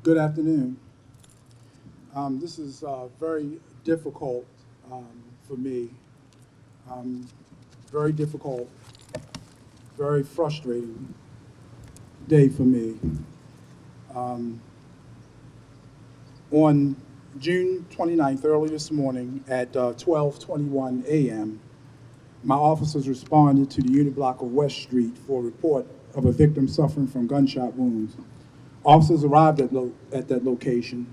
Good afternoon. This is very difficult for me. Um, Very difficult, very frustrating day for me. Um, on June 29th, early this morning at 12:21 a.m., my officers responded to the unit block of West Street for a report of a victim suffering from gunshot wounds. Officers arrived at that location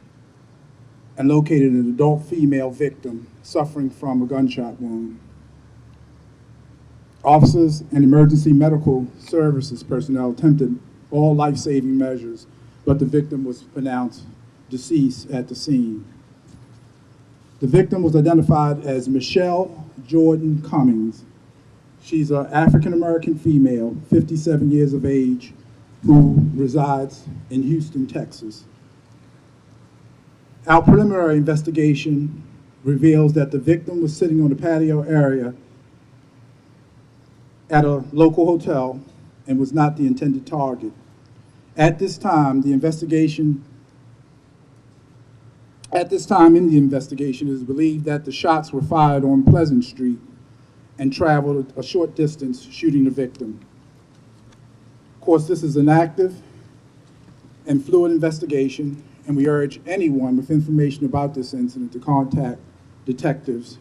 and located an adult female victim suffering from a gunshot wound. Officers and emergency medical services personnel attempted all life-saving measures, but the victim was pronounced deceased at the scene. The victim was identified as Michelle Jordan Cummings. She's an African-American female, 57 years of age, who resides in Houston, Texas. Our preliminary investigation reveals that the victim was sitting on the patio area at a local hotel and was not the intended target. At this time in the investigation, it is believed that the shots were fired on Pleasant Street and traveled a short distance, shooting the victim. Of course, this is an active and fluid investigation, and we urge anyone with information about this incident to contact detectives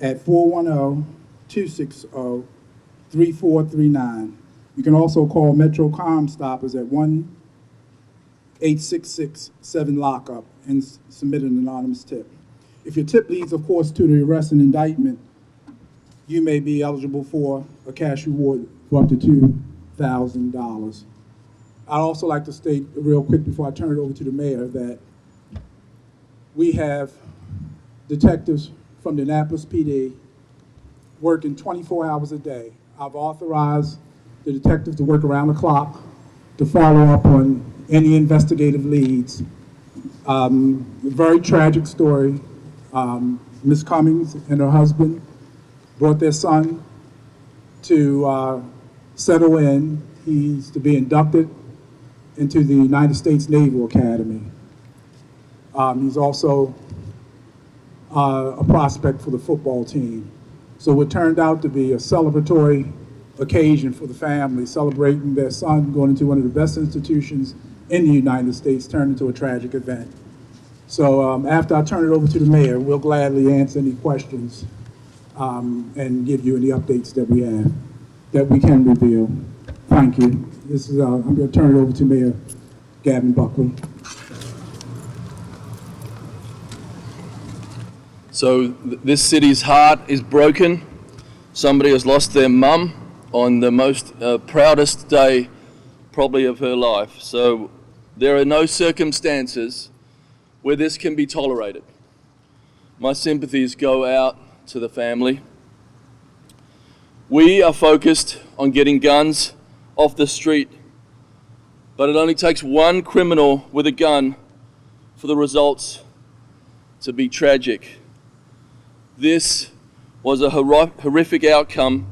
at 410-260-3439. You can also call Metro Crime Stoppers at 1-866-7-LOCK-UP and submit an anonymous tip. If your tip leads, of course, to the arrest and indictment, you may be eligible for a cash reward for up to $2,000. I'd also like to state real quick before I turn it over to the mayor that we have detectives from the Annapolis PD working 24 hours a day. I've authorized the detectives to work around the clock to follow up on any investigative leads. Very tragic story. Ms. Cummings and her husband brought their son to settle in. He's to be inducted into the United States Naval Academy. He's also a prospect for the football team. So it turned out to be a celebratory occasion for the family, celebrating their son going into one of the best institutions in the United States, turned into a tragic event. So after I turn it over to the mayor, we'll gladly answer any questions and give you any updates that we have, that we can reveal. Thank you. I'm going to turn it over to Mayor Gavin Buckley. So this city's heart is broken. Somebody has lost their mum on the most proudest day probably of her life. So there are no circumstances where this can be tolerated. My sympathies go out to the family. We are focused on getting guns off the street, but it only takes one criminal with a gun for the results to be tragic. This was a horrific outcome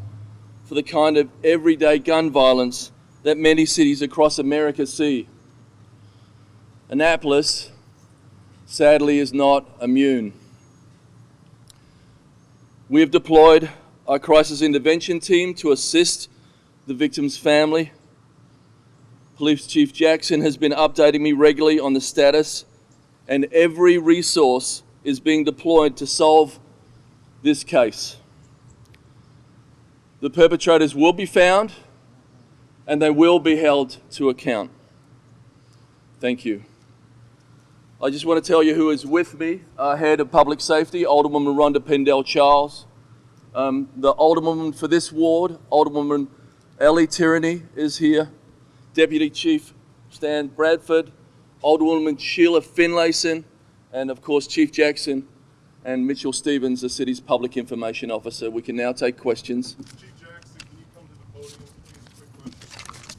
for the kind of everyday gun violence that many cities across America see. Annapolis, sadly, is not immune. We have deployed our crisis intervention team to assist the victim's family. Police Chief Jackson has been updating me regularly on the status, and every resource is being deployed to solve this case. The perpetrators will be found and they will be held to account. Thank you. I just want to tell you who is with me, our Head of Public Safety, Alderwoman Rhonda Pendell Charles. The Alderwoman for this ward, Alderwoman Ellie Tierney, is here. Deputy Chief Stan Bradford, Alderwoman Sheila Finlayson, and of course Chief Jackson and Mitchell Stevens, the city's public information officer. We can now take questions. Chief Jackson, can you come to the podium, please? Quick question.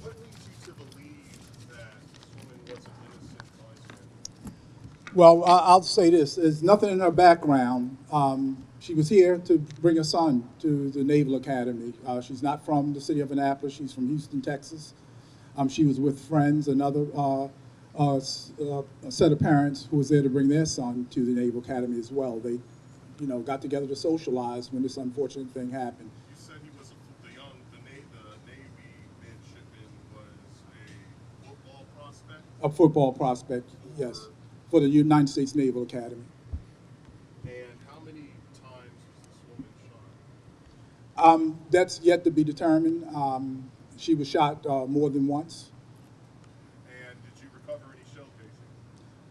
What leads you to believe that this woman was an innocent bystander? Well, I'll say this. There's nothing in her background. She was here to bring her son to the Naval Academy. She's not from the city of Annapolis. She's from Houston, Texas. She was with friends and other a set of parents who was there to bring their son to the Naval Academy as well. They, got together to socialize when this unfortunate thing happened. You said he was the Navy midshipman was a football prospect? A football prospect, yes, for the United States Naval Academy. And how many times was this woman shot? That's yet to be determined. She was shot more than once. And did you recover any shell casings?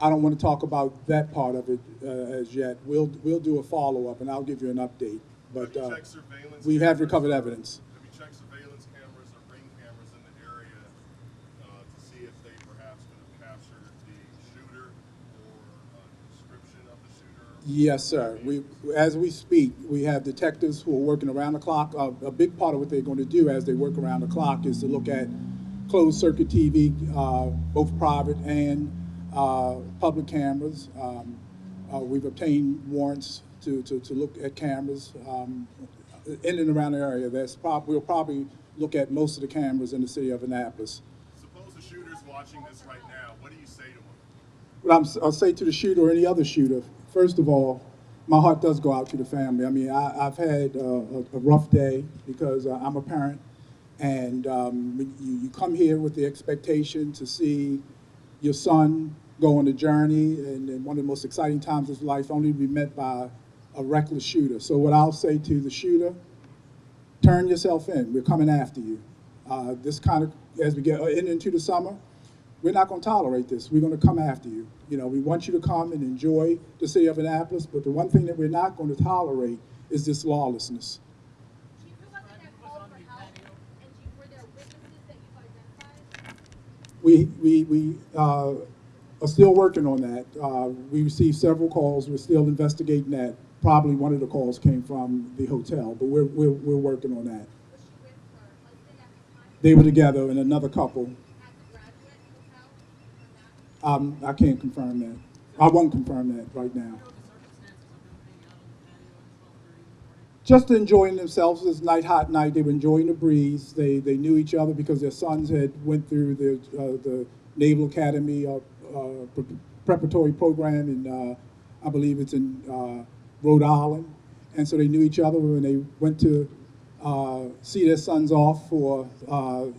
I don't want to talk about that part of it as yet. We'll do a follow-up, and I'll give you an update. But Have you checked surveillance we have cameras recovered or- evidence. Have you checked surveillance cameras or ring cameras in the area to see if they perhaps could have captured the shooter or a description of the shooter? Yes, sir. As we speak, we have detectives who are working around the clock. A big part of what they're going to do as they work around the clock is to look at closed circuit TV, both private and public cameras. We've obtained warrants to look at cameras in and around the area. We'll probably look at most of the cameras in the city of Annapolis. Suppose the shooter's watching this right now. What do you say to him? What I'll say to the shooter or any other shooter, first of all, my heart does go out to the family. I mean, I've had a rough day because I'm a parent, and you come here with the expectation to see your son go on a journey, and one of the most exciting times of his life only to be met by a reckless shooter. So what I'll say to the shooter, turn yourself in. We're coming after you. This kind of, as we get into the summer, we're not going to tolerate this. We're going to come after you. We want you to come and enjoy the city of Annapolis, but the one thing that we're not going to tolerate is this lawlessness. Chief, who was it that called for help? And Chief, were there witnesses that you've identified? We are still working on that. We received several calls. We're still investigating that. Probably one of the calls came from the hotel, but we're working on that. Was she with her husband at the time? They were together and another couple. At the graduate hotel? Or not? I can't confirm that. I won't confirm that right now. Just enjoying themselves this hot night. They were enjoying the breeze. They knew each other because their sons had went through the Naval Academy preparatory program in, I believe it's in Rhode Island. And so they knew each other when they went to see their sons off for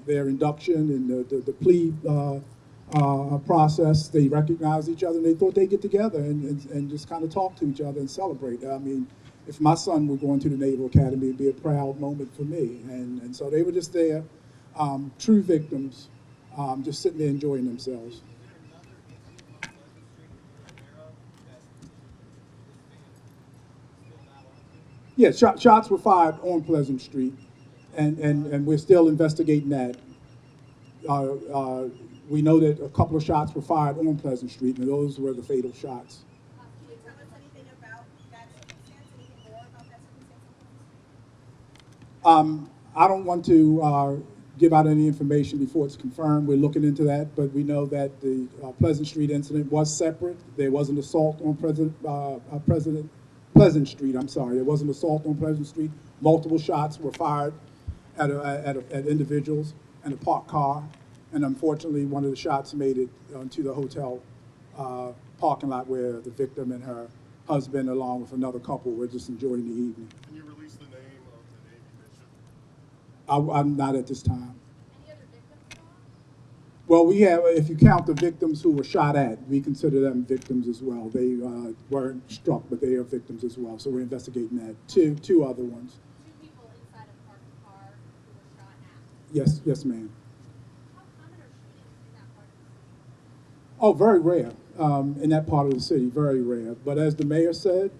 their induction and the plea process. They recognized each other and they thought they'd get together and just kind of talk to each other and celebrate. I mean, if my son were going to the Naval Academy, it'd be a proud moment for me. And so they were just there, true victims, just sitting there enjoying themselves. Yeah, shots were fired on Pleasant Street, and we're still investigating that. We know that a couple of shots were fired on Pleasant Street, and those were the fatal shots. Can you tell us anything about that circumstance, anything more about that circumstance? I don't want to give out any information before it's confirmed. We're looking into that, but we know that the Pleasant Street incident was separate. There was an assault on Pleasant Street. I'm sorry, there was an assault on Pleasant Street. Multiple shots were fired at individuals and a parked car, and unfortunately, one of the shots made it onto the hotel parking lot where the victim and her husband, along with another couple, were just enjoying the evening. Can you release the name of the Navy midshipman? I'm not at this time. Any other victims at all? Well, we have, if you count the victims who were shot at, we consider them victims as well. They weren't struck, but they are victims as well. So we're investigating that. Two other ones. 2 people inside a parked car who were shot at. Yes, ma'am. How common are shootings in that part of the city? Oh, very rare in that part of the city, very rare. But as the mayor said,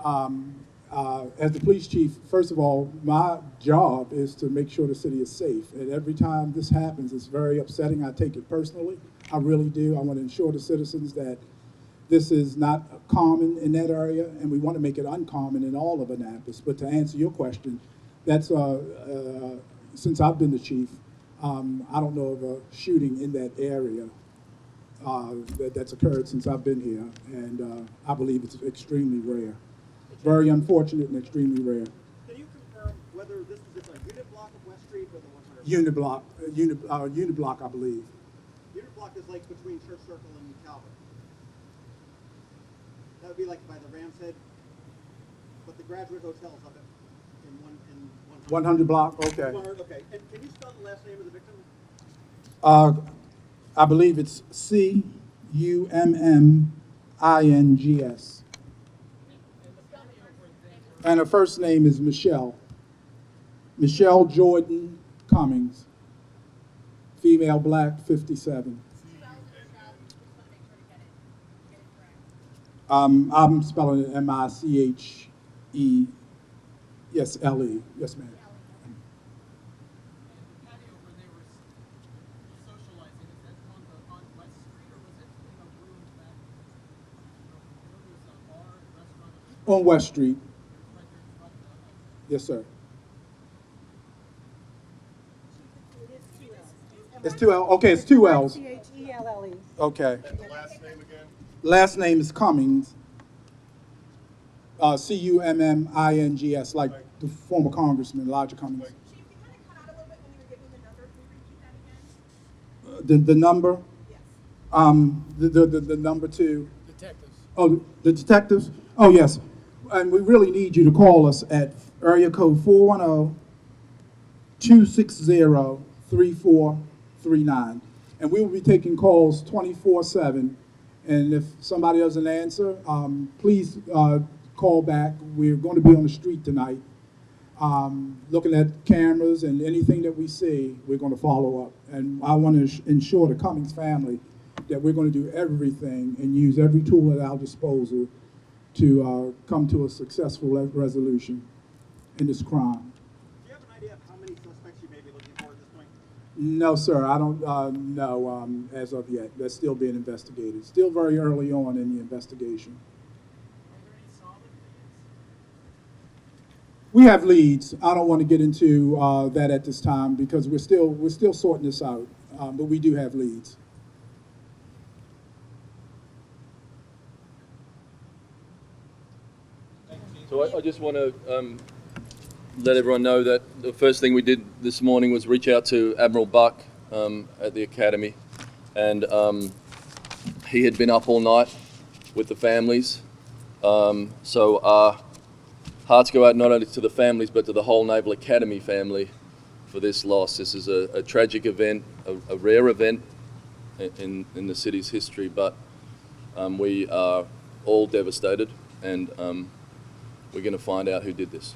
as the police chief, first of all, my job is to make sure the city is safe. And every time this happens, it's very upsetting. I take it personally. I really do. I want to ensure the citizens that this is not common in that area, and we want to make it uncommon in all of Annapolis. But to answer your question, that's since I've been the chief, I don't know of a shooting in that area that's occurred since I've been here, and I believe it's extremely rare. Very unfortunate and extremely rare. Can you confirm whether this was a unit block of West Street or the 100? Unit block, I believe. Unit block is like between Church Circle and Calvert. That would be like by the Ram's Head, but the Graduate Hotel's up in 100 block, okay. 100, okay. And can you spell the last name of the victim? I believe it's Cummings. And her first name is Michelle. Michelle Jordan Cummings. Female, black, 57. I'm spelling it M-I-C-H-E. Yes, L-E. Yes, ma'am. Patio where they were socializing, is that on West Street or was it in a room back? There was a bar, restaurant, On West Street. right there in front of the Yes, sir. It is 2 L's. It's 2 L. Okay, it's 2 L's. C-H-E-L-L-E. Okay. And the last name again? Last name is Cummings. Cummings, like the former Congressman Elijah Cummings. Chief, you kind of cut out a little bit when you were giving the number. Can you repeat that again? The number, Yes. the number 2. Detectives. Oh, the detectives? Oh, yes. And we really need you to call us at area code 410-260-3439. And we will be taking calls 24/7. And if somebody doesn't answer, please call back. We're going to be on the street tonight, looking at cameras and anything that we see, we're going to follow up. And I want to ensure the Cummings family that we're going to do everything and use every tool at our disposal to come to a successful resolution in this crime. Do you have an idea of how many suspects you may be looking for at this point? No, sir, I don't know as of yet. That's still being investigated. Still very early on in the investigation. Are there any solid leads? We have leads. I don't want to get into that at this time because we're still sorting this out. But we do have leads. So I just want to let everyone know that the first thing we did this morning was reach out to Admiral Buck at the Academy. And he had been up all night with the families. So our hearts go out not only to the families, but to the whole Naval Academy family for this loss. This is a tragic event, a rare event in the city's history, but we are all devastated, and we're going to find out who did this.